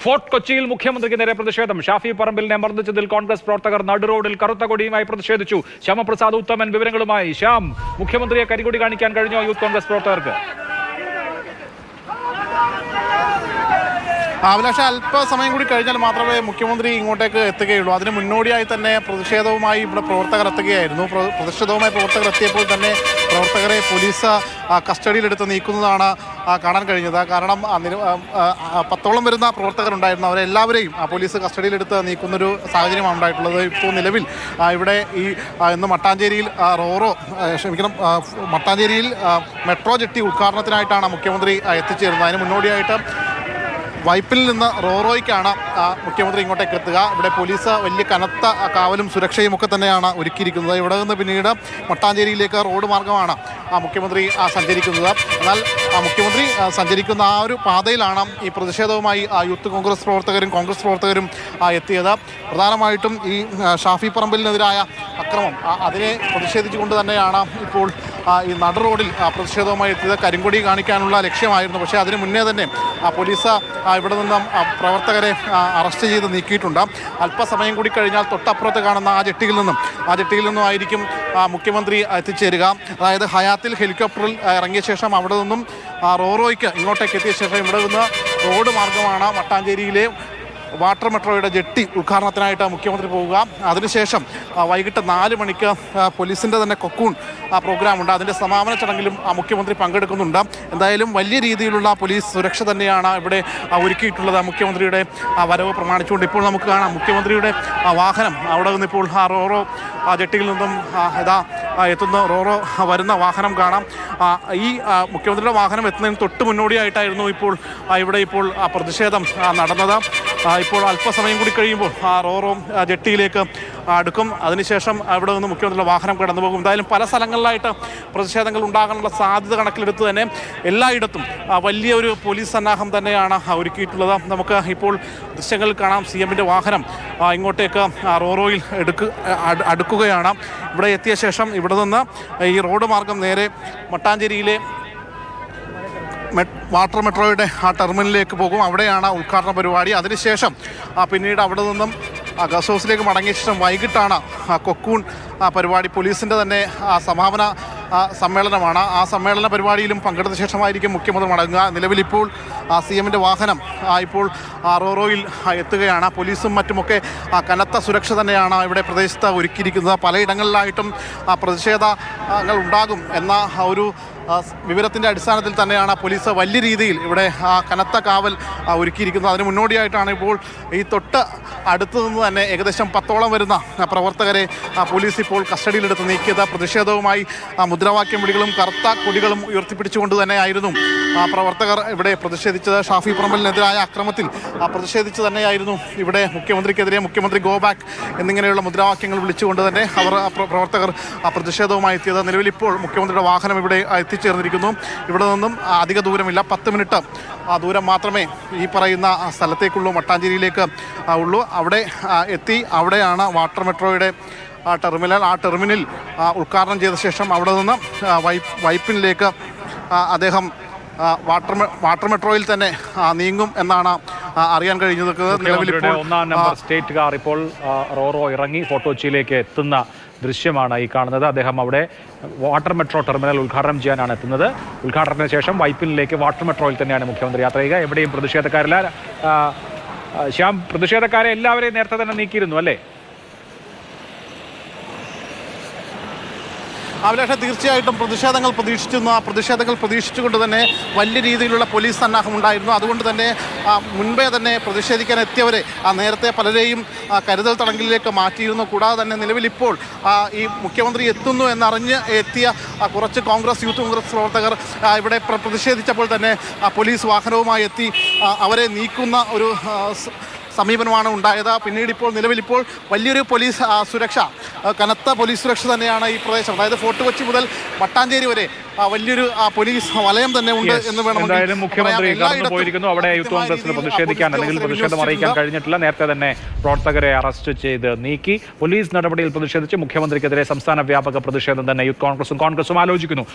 Fort കൊച്ചിയിൽ മുഖ്യമന്ത്രിക്ക് നേരെ പ്രതിഷേധം. ഷാഫി പറമ്പിലിനെ മർദ്ദിച്ചതിൽ കോൺഗ്രസ് പ്രവർത്തകർ നടുറോഡിൽ കറുത്ത കൊടിയുമായി പ്രതിഷേധിച്ചു. ശ്യാമപ്രസാദ് ഉത്തമൻ വിവരങ്ങളുമായി. ശ്യാം, മുഖ്യമന്ത്രിയെ കരികൊടി കാണിക്കാൻ കഴിഞ്ഞോ യൂത്ത് കോൺഗ്രസ് പ്രവർത്തകർക്ക്? അഭിലാഷ, അല്പസമയം കൂടി കഴിഞ്ഞാൽ മാത്രമേ മുഖ്യമന്ത്രി ഇങ്ങോട്ടേക്ക് എത്തുകയുള്ളൂ. അതിന് മുന്നോടിയായി തന്നെ പ്രതിഷേധവുമായി ഇവിടെ പ്രവർത്തകർ എത്തുകയായിരുന്നു. പ്രതിഷേധവുമായി പ്രവർത്തകർ എത്തിയപ്പോൾ തന്നെ പ്രവർത്തകരെ പോലീസ് കസ്റ്റഡിയിലെടുത്ത് നീക്കുന്നതാണ് കാണാൻ കഴിഞ്ഞത്. കാരണം 10ഓളം വരുന്ന പ്രവർത്തകരുണ്ടായിരുന്നു. അവരെല്ലാവരെയും പോലീസ് കസ്റ്റഡിയിലെടുത്ത് നീക്കുന്നൊരു സാഹചര്യമാണ് ഉണ്ടായിട്ടുള്ളത്. ഇപ്പോൾ നിലവിൽ ഇവിടെ ഇന്ന് മട്ടാഞ്ചേരിയിൽ മട്ടാഞ്ചേരിയിൽ മെട്രോ ജെട്ടി ഉദ്ഘാടനത്തിനായിട്ടാണ് മുഖ്യമന്ത്രി എത്തിച്ചേരുന്നത്. അതിന് മുന്നോടിയായിട്ട് വൈപ്പിൽ നിന്ന് റോറോയ്ക്കാണ് മുഖ്യമന്ത്രി ഇങ്ങോട്ടേക്ക് എത്തുക. ഇവിടെ പോലീസ് വലിയ കനത്ത കാവലും സുരക്ഷയും ഒക്കെ തന്നെയാണ് ഒരുക്കിയിരിക്കുന്നത്. ഇവിടെ നിന്ന് പിന്നീട് മട്ടാഞ്ചേരിയിലേക്ക് റോഡ് മാർഗമാണ് മുഖ്യമന്ത്രി സഞ്ചരിക്കുന്നത്. എന്നാൽ മുഖ്യമന്ത്രി സഞ്ചരിക്കുന്ന ആ ഒരു പാതയിലാണ് ഈ പ്രതിഷേധവുമായി യൂത്ത് കോൺഗ്രസ് പ്രവർത്തകരും എത്തിയത്. പ്രധാനമായിട്ടും ഈ ഷാഫി പറമ്പിലിനെതിരായ അക്രമം അതിനെ പ്രതിഷേധിച്ചുകൊണ്ട് തന്നെയാണ് ഇപ്പോൾ ഈ നടു റോഡിൽ പ്രതിഷേധവുമായി എത്തിയത്. കരിങ്കൊടി കാണിക്കാനുള്ള ലക്ഷ്യമായിരുന്നു. പക്ഷേ അതിന് മുന്നേ തന്നെ പോലീസ് ഇവിടെ നിന്നും പ്രവർത്തകരെ അറസ്റ്റ് ചെയ്ത് നീക്കിയിട്ടുണ്ട്. അല്പസമയം കൂടി കഴിഞ്ഞാൽ തൊട്ടപ്പുറത്ത് കാണുന്ന ആ ജെട്ടിയിൽ നിന്നും ആയിരിക്കും മുഖ്യമന്ത്രി എത്തിച്ചേരുക. അതായത് ഹയാത്തിൽ ഹെലികോപ്റ്ററിൽ ഇറങ്ങിയ ശേഷം അവിടെ നിന്നും റോറോയ്ക്ക് ഇങ്ങോട്ടേക്ക് എത്തിയ ശേഷം ഇവിടെ നിന്ന് റോഡ് മാർഗമാണ് മട്ടാഞ്ചേരിയിലെ വാട്ടർ മെട്രോയുടെ ജെട്ടി ഉദ്ഘാടനത്തിനായിട്ട് മുഖ്യമന്ത്രി പോവുക. അതിനുശേഷം വൈകിട്ട് 4 മണിക്ക് പോലീസിൻ്റെ തന്നെ കൊക്കൂൺ പ്രോഗ്രാമുണ്ട്. അതിൻ്റെ സമാപന ചടങ്ങിലും മുഖ്യമന്ത്രി പങ്കെടുക്കുന്നുണ്ട്. എന്തായാലും വലിയ രീതിയിലുള്ള പോലീസ് സുരക്ഷ തന്നെയാണ് ഇവിടെ ഒരുക്കിയിട്ടുള്ളത്. മുഖ്യമന്ത്രിയുടെ വരവ് പ്രമാണിച്ചുകൊണ്ട് ഇപ്പോൾ നമുക്ക് കാണാം മുഖ്യമന്ത്രിയുടെ വാഹനം അവിടെ നിന്ന് ഇപ്പോൾ റോറോ ജെട്ടിയിൽ നിന്നും എത്തുന്ന റോറോ വരുന്ന വാഹനം കാണാം. ഈ മുഖ്യമന്ത്രിയുടെ വാഹനം എത്തുന്നതിന് തൊട്ട് മുന്നോടിയായിട്ടായിരുന്നു ഇവിടെ പ്രതിഷേധം നടന്നത്. ഇപ്പോൾ അല്പസമയം കൂടി കഴിയുമ്പോൾ റോറോ ജെട്ടിയിലേക്ക് അടുക്കും. അതിനുശേഷം അവിടെ നിന്ന് മുഖ്യമന്ത്രിയുടെ വാഹനം കടന്നു പോകും. എന്തായാലും പല സ്ഥലങ്ങളിലായിട്ട് പ്രതിഷേധങ്ങൾ ഉണ്ടാകാനുള്ള സാധ്യത കണക്കിലെടുത്ത് തന്നെ എല്ലായിടത്തും വലിയൊരു പോലീസ് സന്നാഹം തന്നെയാണ് ഒരുക്കിയിട്ടുള്ളത്. നമുക്ക് ഇപ്പോൾ ദൃശ്യങ്ങളിൽ കാണാം CM-ൻ്റെ വാഹനം ഇങ്ങോട്ടേക്ക് റോറോയിൽ അടുക്കുകയാണ്. ഇവിടെ എത്തിയ ശേഷം ഇവിടെ നിന്ന് ഈ റോഡ് മാർഗം നേരെ മട്ടാഞ്ചേരിയിലെ വാട്ടർ മെട്രോയുടെ ടെർമിനലിലേക്ക് പോകും. അവിടെയാണ് ഉദ്ഘാടന പരിപാടി. അതിനുശേഷം പിന്നീട് അവിടെ നിന്നും ഗസ്റ്റ് ഹൗസിലേക്ക് മടങ്ങിയ ശേഷം വൈകിട്ടാണ് കൊക്കൂൺ പരിപാടി. പോലീസിൻ്റെ തന്നെ സമാപന സമ്മേളനമാണ്. ആ സമ്മേളന പരിപാടിയിലും പങ്കെടുത്ത ശേഷമായിരിക്കും മുഖ്യമന്ത്രി മടങ്ങുക. നിലവിലിപ്പോൾ CM-ൻ്റെ വാഹനം ഇപ്പോൾ റോറോയിൽ എത്തുകയാണ്. പോലീസും മറ്റുമൊക്കെ കനത്ത സുരക്ഷ തന്നെയാണ് ഇവിടെ പ്രദേശത്ത് ഒരുക്കിയിരിക്കുന്നത്. പലയിടങ്ങളിലായിട്ടും പ്രതിഷേധങ്ങൾ ഉണ്ടാകും എന്ന ഒരു വിവരത്തിൻ്റെ അടിസ്ഥാനത്തിൽ തന്നെയാണ് പോലീസ് വലിയ രീതിയിൽ ഇവിടെ കനത്ത കാവൽ ഒരുക്കിയിരിക്കുന്നത്. അതിന് മുന്നോടിയായിട്ടാണ് ഇപ്പോൾ ഈ തൊട്ട് അടുത്തു നിന്ന് തന്നെ ഏകദേശം 10ഓളം വരുന്ന പ്രവർത്തകരെ പോലീസ് ഇപ്പോൾ കസ്റ്റഡിയിലെടുത്ത് നീക്കിയത്. പ്രതിഷേധവുമായി മുദ്രാവാക്യം വിളികളും കറുത്ത കൊടികളും ഉയർത്തിപ്പിടിച്ചുകൊണ്ട് തന്നെയായിരുന്നു പ്രവർത്തകർ ഇവിടെ പ്രതിഷേധിച്ചത്. ഷാഫി പറമ്പലിനെതിരായ അക്രമത്തിൽ പ്രതിഷേധിച്ച് തന്നെയായിരുന്നു ഇവിടെ മുഖ്യമന്ത്രിക്കെതിരെ മുഖ്യമന്ത്രി ഗോ ബാക്ക് എന്നിങ്ങനെയുള്ള മുദ്രാവാക്യങ്ങൾ വിളിച്ചുകൊണ്ട് തന്നെ പ്രവർത്തകർ പ്രതിഷേധവുമായി എത്തിയത്. നിലവിലിപ്പോൾ മുഖ്യമന്ത്രിയുടെ വാഹനം ഇവിടെ എത്തിച്ചേർന്നിരിക്കുന്നു. ഇവിടെ നിന്നും അധിക ദൂരമില്ല, 10 മിനിറ്റ് ദൂരം മാത്രമേ ഈ പറയുന്ന സ്ഥലത്തേക്കുള്ളൂ, മട്ടാഞ്ചേരിയിലേക്ക് ഉള്ളൂ. അവിടെ എത്തി അവിടെയാണ് വാട്ടർ മെട്രോയുടെ ടെർമിനൽ. ആ ടെർമിനൽ ഉദ്ഘാടനം ചെയ്ത ശേഷം അവിടെ നിന്ന് വൈപ്പിനിലേക്ക് അദ്ദേഹം വാട്ടർ മെട്രോയിൽ തന്നെ നീങ്ങും എന്നാണ് അറിയാൻ കഴിഞ്ഞത്. ഒന്നാം നമ്പർ സ്റ്റേറ്റ് കാർ ഇപ്പോൾ റോറോ ഇറങ്ങി ഫോർട്ട് കൊച്ചിയിലേക്ക് എത്തുന്ന ദൃശ്യമാണ് ഈ കാണുന്നത്. അദ്ദേഹം അവിടെ വാട്ടർ മെട്രോ ടെർമിനൽ ഉദ്ഘാടനം ചെയ്യാനാണ് എത്തുന്നത്. ഉദ്ഘാടനത്തിന് ശേഷം വൈപ്പിനിലേക്ക് വാട്ടർ മെട്രോയിൽ തന്നെയാണ് മുഖ്യമന്ത്രി യാത്ര ചെയ്യുക. എവിടെയും പ്രതിഷേധക്കാരില്ല. ശ്യാം, പ്രതിഷേധക്കാരെ എല്ലാവരെയും നേരത്തെ തന്നെ നീക്കിയിരുന്നു അല്ലേ? അഭിലാഷ, തീർച്ചയായിട്ടും പ്രതിഷേധങ്ങൾ പ്രതീക്ഷിച്ചുകൊണ്ട് തന്നെ വലിയ രീതിയിലുള്ള പോലീസ് സന്നാഹം ഉണ്ടായിരുന്നു. അതുകൊണ്ട് തന്നെ മുൻപേ തന്നെ പ്രതിഷേധിക്കാൻ എത്തിയവരെ നേരത്തെ പലരെയും കരുതൽ തടങ്കലിലേക്ക് മാറ്റിയിരുന്നു. കൂടാതെ തന്നെ നിലവിലിപ്പോൾ ഈ മുഖ്യമന്ത്രി എത്തുന്നു എന്നറിഞ്ഞ് എത്തിയ കുറച്ച് യൂത്ത് കോൺഗ്രസ് പ്രവർത്തകർ ഇവിടെ പ്രതിഷേധിച്ചപ്പോൾ തന്നെ പോലീസ് വാഹനവുമായി എത്തി അവരെ നീക്കുന്ന ഒരു സമീപനമാണ് ഉണ്ടായത്. നിലവിലിപ്പോൾ വലിയൊരു പോലീസ് സുരക്ഷ, കനത്ത പോലീസ് സുരക്ഷ തന്നെയാണ് ഈ പ്രദേശം. അതായത് ഫോർട്ട് കൊച്ചി മുതൽ മട്ടാഞ്ചേരി വരെ വലിയൊരു പോലീസ് വലയം തന്നെ ഉണ്ട് എന്ന് വേണമെങ്കിൽ. മുഖ്യമന്ത്രി പോയിരിക്കുന്നു. അവിടെ യൂത്ത് കോൺഗ്രസിന് പ്രതിഷേധിക്കാൻ അല്ലെങ്കിൽ പ്രതിഷേധം അറിയിക്കാൻ കഴിഞ്ഞിട്ടില്ല. നേരത്തെ തന്നെ പ്രവർത്തകരെ അറസ്റ്റ് ചെയ്ത് നീക്കി. പോലീസ് നടപടിയിൽ പ്രതിഷേധിച്ച് മുഖ്യമന്ത്രിക്കെതിരെ സംസ്ഥാന വ്യാപക പ്രതിഷേധം തന്നെ യൂത്ത് കോൺഗ്രസും ആലോചിക്കുന്നു.